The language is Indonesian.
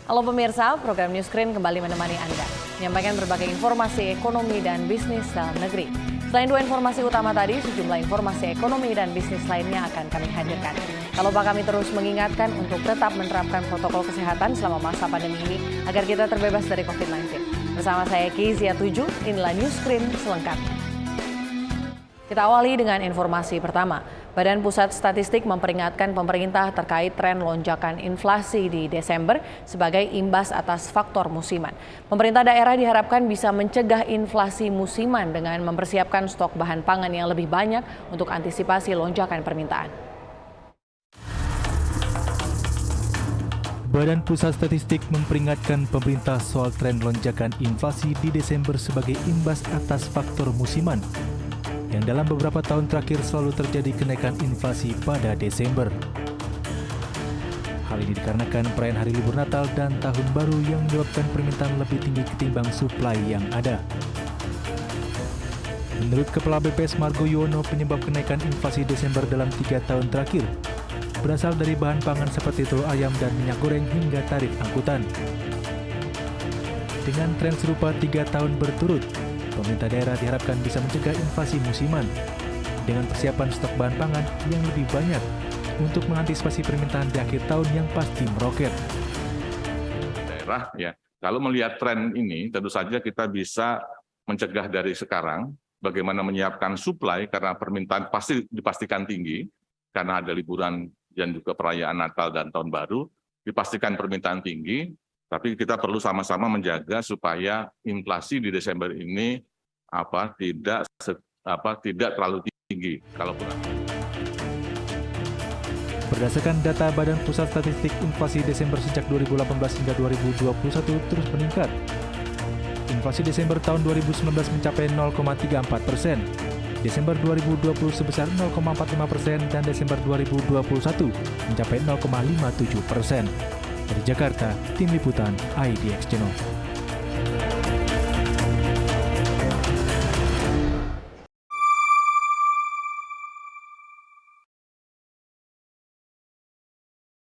Halo pemirsa, program Newscreen kembali menemani Anda, menyampaikan berbagai informasi ekonomi dan bisnis dalam negeri. Selain dua informasi utama tadi, sejumlah informasi ekonomi dan bisnis lainnya akan kami hadirkan. Kalau Pak kami terus mengingatkan untuk tetap menerapkan protokol kesehatan selama masa pandemi ini agar kita terbebas dari COVID-19. Bersama saya Kezia Tuju, inilah Newscreen selengkapnya. Kita awali dengan informasi pertama. Badan Pusat Statistik memperingatkan pemerintah terkait tren lonjakan inflasi di Desember sebagai imbas atas faktor musiman. Pemerintah daerah diharapkan bisa mencegah inflasi musiman dengan mempersiapkan stok bahan pangan yang lebih banyak untuk antisipasi lonjakan permintaan. Badan Pusat Statistik memperingatkan pemerintah soal tren lonjakan inflasi di Desember sebagai imbas atas faktor musiman, yang dalam beberapa tahun terakhir selalu terjadi kenaikan inflasi pada Desember. Hal ini dikarenakan perayaan hari libur Natal dan Tahun Baru yang menyebabkan permintaan lebih tinggi ketimbang suplai yang ada. Menurut Kepala BPS Margo Yuwono, penyebab kenaikan inflasi Desember dalam 3 tahun terakhir berasal dari bahan pangan seperti telur ayam dan minyak goreng hingga tarif angkutan. Dengan tren serupa 3 tahun berturut, pemerintah daerah diharapkan bisa mencegah inflasi musiman dengan persiapan stok bahan pangan yang lebih banyak untuk mengantisipasi permintaan di akhir tahun yang pasti meroket. Daerah ya, kalau melihat tren ini tentu saja kita bisa mencegah dari sekarang bagaimana menyiapkan suplai karena permintaan pasti dipastikan tinggi karena ada liburan dan juga perayaan Natal dan Tahun Baru, dipastikan permintaan tinggi. Tapi kita perlu sama-sama menjaga supaya inflasi di Desember ini tidak terlalu tinggi. Berdasarkan data Badan Pusat Statistik, inflasi Desember sejak 2018 hingga 2021 terus meningkat. Inflasi Desember tahun 2019 mencapai 0,34%, Desember 2020 sebesar 0,45% dan Desember 2021 mencapai 0,57%. Dari Jakarta, Tim Liputan IDX Channel.